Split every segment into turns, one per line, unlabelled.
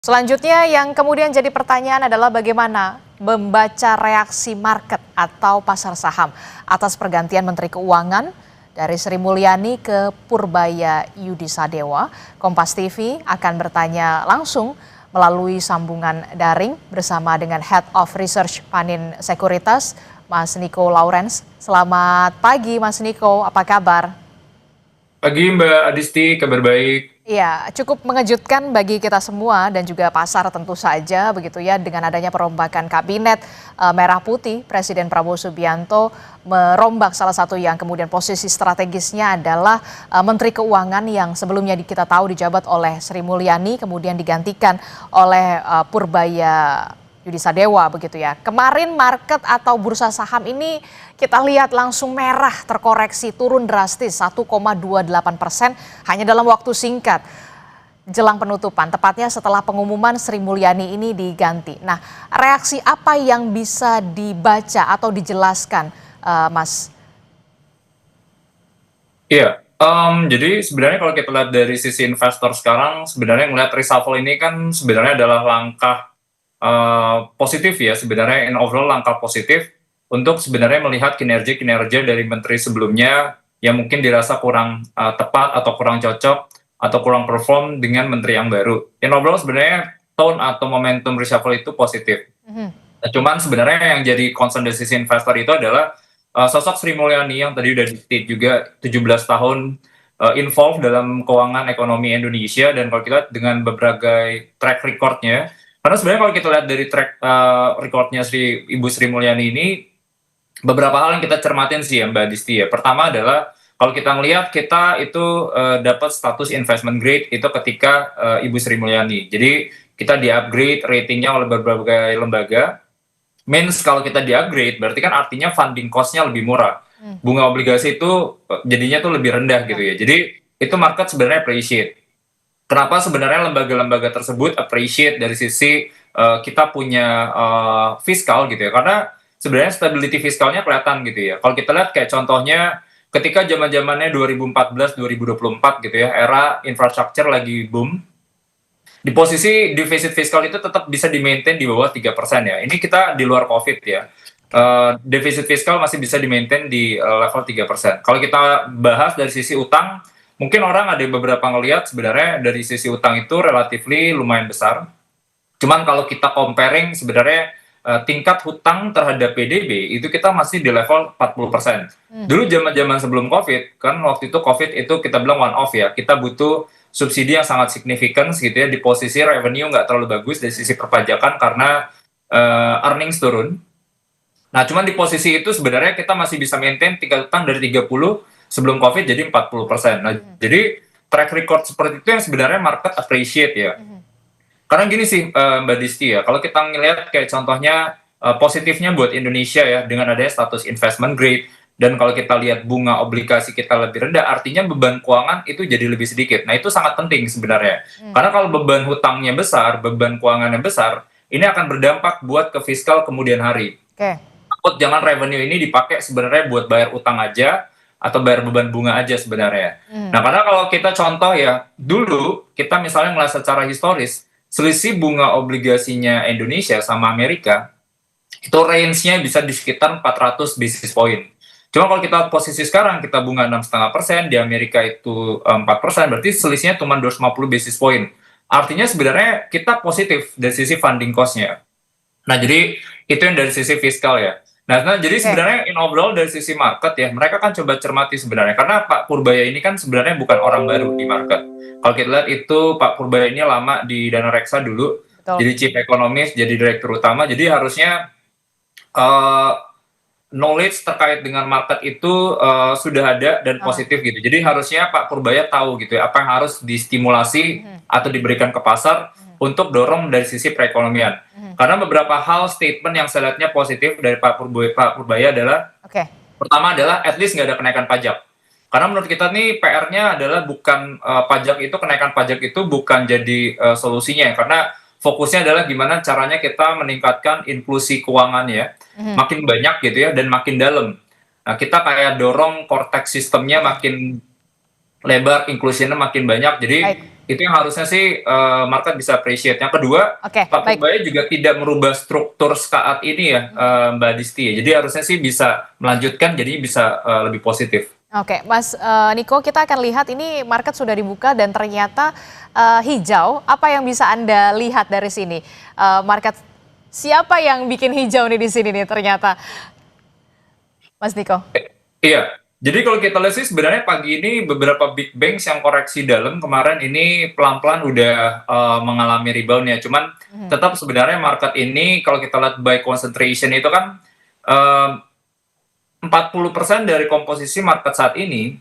Selanjutnya yang kemudian jadi pertanyaan adalah bagaimana membaca reaksi market atau pasar saham atas pergantian Menteri Keuangan dari Sri Mulyani ke Purbaya Yudisadewa. Kompas TV akan bertanya langsung melalui sambungan daring bersama dengan Head of Research Panin Sekuritas, Mas Niko Lawrence. Selamat pagi Mas Niko, apa kabar?
Pagi Mbak Adisti, kabar baik.
Iya, cukup mengejutkan bagi kita semua dan juga pasar tentu saja begitu ya dengan adanya perombakan kabinet merah putih. Presiden Prabowo Subianto merombak salah satu yang kemudian posisi strategisnya adalah Menteri Keuangan yang sebelumnya kita tahu dijabat oleh Sri Mulyani kemudian digantikan oleh Purbaya Yudisadewa begitu ya. Kemarin market atau bursa saham ini kita lihat langsung merah terkoreksi turun drastis 1,28% hanya dalam waktu singkat jelang penutupan, tepatnya setelah pengumuman Sri Mulyani ini diganti. Nah, reaksi apa yang bisa dibaca atau dijelaskan, Mas?
Iya, jadi sebenarnya kalau kita lihat dari sisi investor sekarang, sebenarnya ngelihat reshuffle ini kan sebenarnya adalah langkah positif ya, sebenarnya in overall langkah positif untuk sebenarnya melihat kinerja-kinerja dari menteri sebelumnya yang mungkin dirasa kurang tepat atau kurang cocok atau kurang perform dengan menteri yang baru. In overall sebenarnya tone atau momentum reshuffle itu positif.
Mhm.
Nah, cuman sebenarnya yang jadi concern dari sisi investor itu adalah sosok Sri Mulyani yang tadi udah di-state juga 17 tahun involved dalam keuangan ekonomi Indonesia, dan kalau kita lihat dengan berbagai track recordnya, karena sebenarnya kalau kita lihat dari track recordnya Ibu Sri Mulyani ini, beberapa hal yang kita cermatin sih ya Mbak Disti ya. Pertama adalah kalau kita ngelihat kita itu dapat status investment grade itu ketika Ibu Sri Mulyani. Jadi kita di-upgrade ratingnya oleh berbagai lembaga. Means kalau kita di-upgrade berarti kan artinya funding cost-nya lebih murah. Bunga obligasi itu jadinya tuh lebih rendah gitu ya. Jadi itu market sebenarnya appreciate. Kenapa sebenarnya lembaga-lembaga tersebut appreciate dari sisi kita punya fiskal gitu ya. Karena sebenarnya stability fiskalnya kelihatan gitu ya. Kalau kita lihat kayak contohnya ketika zaman-zamannya 2014 2024 gitu ya, era infrastruktur lagi boom, di posisi defisit fiskal itu tetap bisa di-maintain di bawah 3% ya. Ini kita di luar COVID ya. Defisit fiskal masih bisa di-maintain di level 3%. Kalau kita bahas dari sisi utang, mungkin orang ada beberapa ngelihat sebenarnya dari sisi utang itu relatifly lumayan besar. Cuman kalau kita comparing sebenarnya tingkat hutang terhadap PDB itu kita masih di level 40%. Dulu zaman-zaman sebelum COVID, kan waktu itu COVID itu kita bilang one off ya, kita butuh subsidi yang sangat signifikan gitu ya, di posisi revenue nggak terlalu bagus dari sisi perpajakan karena earnings turun. Nah, cuman di posisi itu sebenarnya kita masih bisa maintain tingkat hutang dari 30 sebelum COVID jadi 40%. Nah, jadi track record seperti itu yang sebenarnya market appreciate ya. Karena gini sih Mbak Disti ya, kalau kita ngelihat kayak contohnya positifnya buat Indonesia ya dengan adanya status investment grade, dan kalau kita lihat bunga obligasi kita lebih rendah, artinya beban keuangan itu jadi lebih sedikit. Nah, itu sangat penting sebenarnya. Karena kalau beban hutangnya besar, beban keuangannya besar, ini akan berdampak buat ke fiskal kemudian hari.
Oke.
Takut jangan revenue ini dipakai sebenarnya buat bayar utang aja atau bayar beban bunga aja sebenarnya. Nah, karena kalau kita contoh ya, dulu kita misalnya ngelihat secara historis, selisih bunga obligasinya Indonesia sama Amerika itu range-nya bisa di sekitar 400 basis point. Cuma kalau kita posisi sekarang kita bunga 6,5%, di Amerika itu 4%, berarti selisihnya cuma 250 basis point. Artinya sebenarnya kita positif dari sisi funding cost-nya. Nah, jadi itu yang dari sisi fiskal ya. Nah, jadi
Oke.
sebenarnya in overall dari sisi market ya, mereka kan coba cermati sebenarnya. Karena Pak Purbaya ini kan sebenarnya bukan orang baru di market. Kalau kita lihat itu Pak Purbaya ini lama di Dana Reksa dulu,
Betul.
jadi chief economist, jadi direktur utama. Jadi harusnya eh, knowledge terkait dengan market itu sudah ada dan
Ah.
positif gitu. Jadi harusnya Pak Purbaya tahu gitu ya, apa yang harus distimulasi atau diberikan ke pasar untuk dorong dari sisi perekonomian. Karena beberapa hal statement yang saya lihatnya positif dari Pak Purbaya adalah,
Oke.
pertama adalah at least nggak ada kenaikan pajak. Karena menurut kita nih PR-nya adalah bukan pajak itu, kenaikan pajak itu bukan jadi solusinya, karena fokusnya adalah gimana caranya kita meningkatkan inklusi keuangan ya, makin banyak gitu ya dan makin dalam. Nah, kita kayak dorong cortex sistemnya
Oke.
makin lebar, inklusinya makin banyak. Jadi
Baik.
Itu yang harusnya sih market bisa appreciate. Yang kedua,
Oke,
Pak
baik.
Purbaya juga tidak merubah struktur saat ini ya, Mbak Disti ya. Jadi harusnya sih bisa melanjutkan, jadinya bisa lebih positif.
Oke, Mas Niko, kita akan lihat ini market sudah dibuka dan ternyata hijau. Apa yang bisa Anda lihat dari sini? Market siapa yang bikin hijau nih di sini nih ternyata, Mas Niko?
Iya, jadi kalau kita lihat sih sebenarnya pagi ini beberapa big banks yang koreksi dalam kemarin ini pelan-pelan udah mengalami rebound ya. Cuman tetap sebenarnya market ini kalau kita lihat by concentration itu kan eh, 40% dari komposisi market saat ini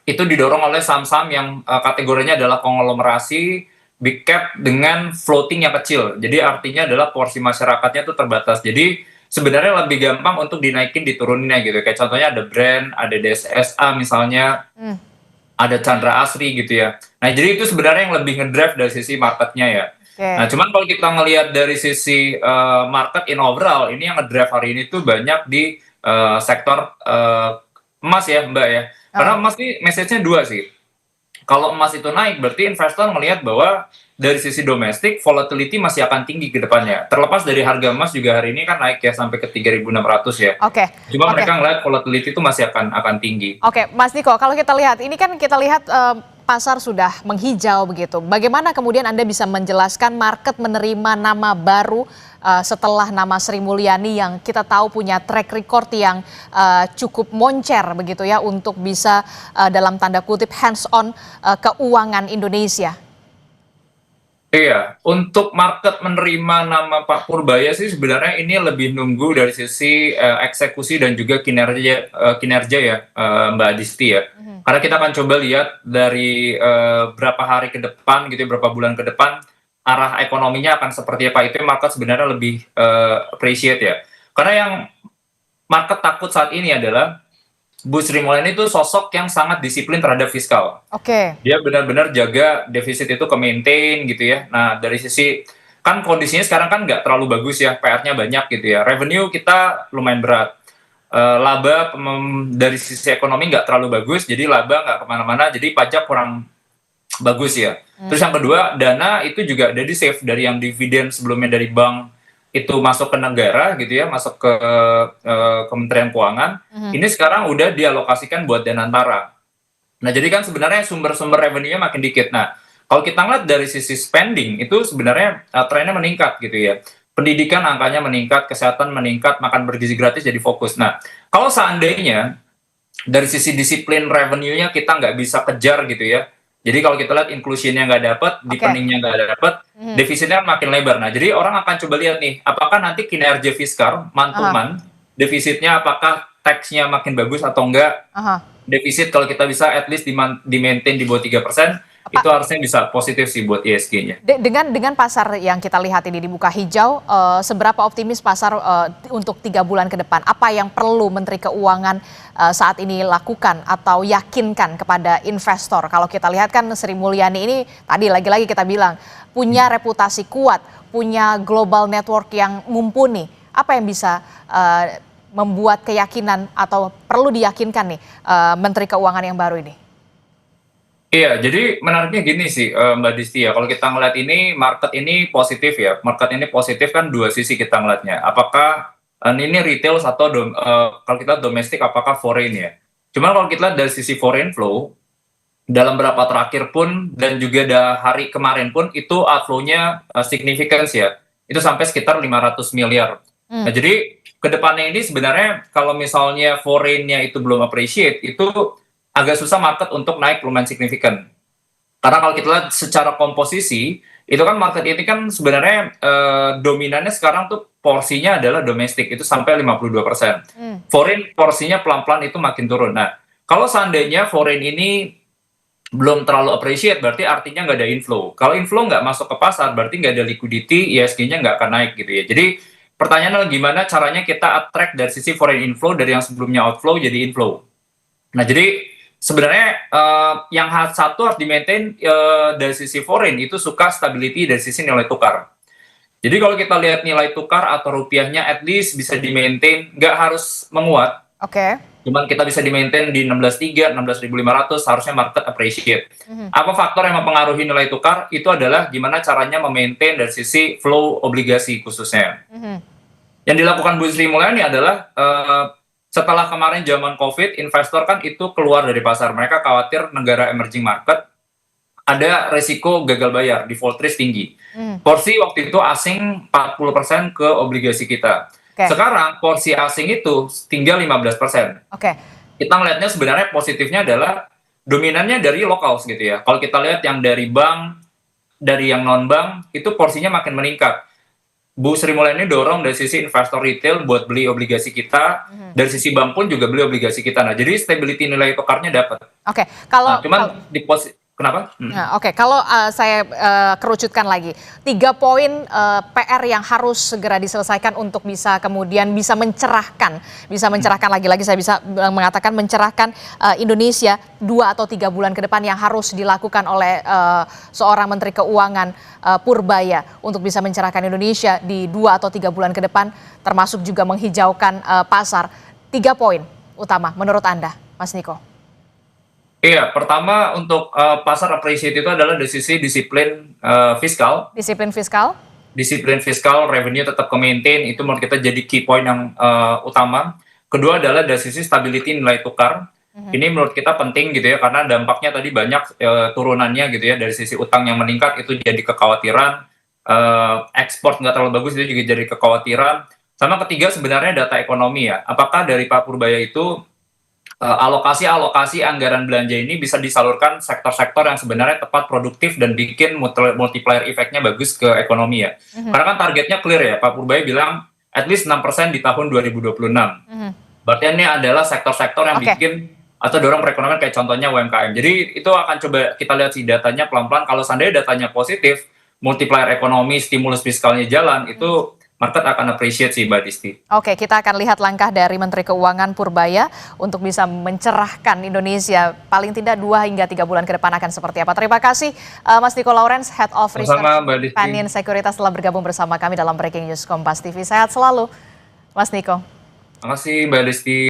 itu didorong oleh saham-saham yang kategorinya adalah konglomerasi big cap dengan floating yang kecil. Jadi artinya adalah porsi masyarakatnya itu terbatas. Jadi sebenarnya lebih gampang untuk dinaikin dituruninnya gitu. Kayak contohnya ada brand, ada DSSA misalnya,
Hmm,
ada Chandra Asri gitu ya. Nah, jadi itu sebenarnya yang lebih ngedrive dari sisi marketnya ya. Nah,
oke,
cuman kalau kita ngelihat dari sisi market in overall, ini yang ngedrive hari ini tuh banyak di sektor emas ya, Mbak ya. Karena
oh,
emas ini message-nya dua sih. Kalau emas itu naik, berarti investor melihat bahwa dari sisi domestik, volatility masih akan tinggi ke depannya. Terlepas dari harga emas juga hari ini kan naik ya sampai ke 3.600 ya.
oke,
Cuma
oke.
mereka ngelihat volatility itu masih akan tinggi.
Oke, Mas Niko, kalau kita lihat, ini kan kita lihat pasar sudah menghijau begitu. Bagaimana kemudian Anda bisa menjelaskan market menerima nama baru setelah nama Sri Mulyani yang kita tahu punya track record yang cukup moncer begitu ya untuk bisa dalam tanda kutip hands on keuangan Indonesia.
Iya, untuk market menerima nama Pak Purbaya sih sebenarnya ini lebih nunggu dari sisi eksekusi dan juga kinerja ya, Mbak Adisti ya. Karena kita akan coba lihat dari berapa hari ke depan gitu ya, berapa bulan ke depan arah ekonominya akan seperti apa. Itu yang market sebenarnya lebih appreciate ya. Karena yang market takut saat ini adalah Bu Sri Mulyani itu sosok yang sangat disiplin terhadap fiskal.
Oke,
Dia benar-benar jaga defisit itu ke maintain gitu ya. Nah, dari sisi kan kondisinya sekarang kan nggak terlalu bagus ya, PR-nya banyak gitu ya. Revenue kita lumayan berat. Laba dari sisi ekonomi nggak terlalu bagus, jadi laba nggak kemana-mana, jadi pajak kurang bagus ya. Terus yang kedua, dana itu juga ada di save dari yang dividen sebelumnya dari bank itu masuk ke negara gitu ya, masuk ke Kementerian Keuangan. Ini sekarang udah dialokasikan buat Danantara. Nah, jadi kan sebenarnya sumber-sumber revenue-nya makin dikit. Nah, kalau kita ngeliat dari sisi spending, itu sebenarnya trennya meningkat gitu ya. Pendidikan angkanya meningkat, kesehatan meningkat, makan bergizi gratis jadi fokus. Nah, kalau seandainya dari sisi disiplin revenue-nya kita nggak bisa kejar gitu ya. Jadi kalau kita lihat inclusion-nya nggak dapat,
oke.
deepening-nya nggak dapat, defisitnya makin lebar. Nah, jadi orang akan coba lihat nih, apakah nanti kinerja fiskal, month to
Aha,
month, defisitnya apakah tax-nya makin bagus atau enggak,
aha.
defisit kalau kita bisa at least di maintain di bawah 3%, itu
Pak,
harusnya bisa positif sih buat ISG-nya.
dengan pasar yang kita lihat ini dibuka hijau, seberapa optimis pasar untuk 3 bulan ke depan? Apa yang perlu Menteri Keuangan saat ini lakukan atau yakinkan kepada investor? Kalau kita lihat kan Sri Mulyani ini tadi lagi-lagi kita bilang punya reputasi kuat, punya global network yang mumpuni. Apa yang bisa membuat keyakinan atau perlu diyakinkan nih Menteri Keuangan yang baru ini?
Iya, jadi menariknya gini sih, Mbak Disti ya, kalau kita ngeliat ini, market ini positif ya, market ini positif kan dua sisi kita ngeliatnya. Apakah ini retail atau kalau kita domestik, apakah foreign ya? Cuma kalau kita lihat dari sisi foreign flow, dalam beberapa terakhir pun, dan juga hari kemarin pun, itu outflow-nya significant ya. Itu sampai sekitar 500 miliar. Nah, jadi kedepannya ini sebenarnya kalau misalnya foreign-nya itu belum appreciate, itu agak susah market untuk naik lumayan signifikan. Karena kalau kita lihat secara komposisi, itu kan market ini kan sebenarnya dominannya sekarang tuh porsinya adalah domestik, itu sampai 52%. Foreign porsinya pelan-pelan itu makin turun. Nah, kalau seandainya foreign ini belum terlalu appreciate, berarti artinya nggak ada inflow. Kalau inflow nggak masuk ke pasar, berarti nggak ada liquidity, ISG-nya nggak akan naik gitu ya. Jadi pertanyaannya adalah gimana caranya kita attract dari sisi foreign inflow dari yang sebelumnya outflow jadi inflow. Nah, jadi sebenarnya yang satu harus di-maintain dari sisi foreign itu suka stability dari sisi nilai tukar. Jadi kalau kita lihat nilai tukar atau rupiahnya at least bisa di-maintain, nggak harus menguat,
Oke.
Cuman kita bisa di-maintain di 16.300, 16.500, harusnya market appreciate.
Mhm.
Apa faktor yang mempengaruhi nilai tukar? Itu adalah gimana caranya memaintain dari sisi flow obligasi khususnya.
Mhm.
Yang dilakukan Bu Sri Mulyani adalah setelah kemarin zaman COVID, investor kan itu keluar dari pasar. Mereka khawatir negara emerging market ada resiko gagal bayar, default risk tinggi.
Mhm.
Porsi waktu itu asing 40% ke obligasi kita.
Oke.
Sekarang porsi asing itu tinggal 15%.
Oke.
Kita ngelihatnya sebenarnya positifnya adalah dominannya dari lokal gitu ya. Kalau kita lihat yang dari bank, dari yang non bank itu porsinya makin meningkat. Bu Sri Mulyani dorong dari sisi investor retail buat beli obligasi kita,
Mhm.
dari sisi bank pun juga beli obligasi kita. Nah, jadi stability nilai tukarnya dapat.
Oke.
Nah, cuman di kenapa?
Nah, oke, kalau saya kerucutkan lagi, 3 poin PR yang harus segera diselesaikan untuk bisa kemudian bisa mencerahkan lagi-lagi saya bisa mengatakan mencerahkan Indonesia 2 atau 3 bulan ke depan yang harus dilakukan oleh seorang Menteri Keuangan Purbaya untuk bisa mencerahkan Indonesia di 2 atau 3 bulan ke depan, termasuk juga menghijaukan pasar. 3 poin utama menurut Anda, Mas Niko.
Iya, pertama untuk pasar appreciate itu adalah dari sisi disiplin fiskal. Disiplin fiskal, revenue tetap ke-maintain, itu menurut kita jadi key point yang utama. Kedua adalah dari sisi stability nilai tukar. Ini menurut kita penting gitu ya, karena dampaknya tadi banyak turunannya gitu ya, dari sisi utang yang meningkat itu jadi kekhawatiran, ekspor nggak terlalu bagus itu juga jadi kekhawatiran. Sama ketiga sebenarnya data ekonomi ya, apakah dari Pak Purbaya itu alokasi anggaran belanja ini bisa disalurkan sektor-sektor yang sebenarnya tepat produktif dan bikin multiplier efeknya bagus ke ekonomi ya. Karena kan targetnya clear ya, Pak Purbaya bilang at least 6% di tahun 2026. Berarti ini adalah sektor-sektor yang bikin atau dorong perekonomian kayak contohnya UMKM. Jadi itu akan coba kita lihat sih datanya pelan-pelan. Kalau seandainya datanya positif, multiplier ekonomi, stimulus fiskalnya jalan, itu market akan appreciate sih Mbak Disti.
Oke, kita akan lihat langkah dari Menteri Keuangan Purbaya untuk bisa mencerahkan Indonesia paling tidak 2 hingga 3 bulan ke depan akan seperti apa. Terima kasih Mas Niko Lawrence, Head of Research Panin Sekuritas telah bergabung bersama kami dalam Breaking News Kompas TV. Sehat selalu, Mas Niko.
Terima kasih Mbak Disti.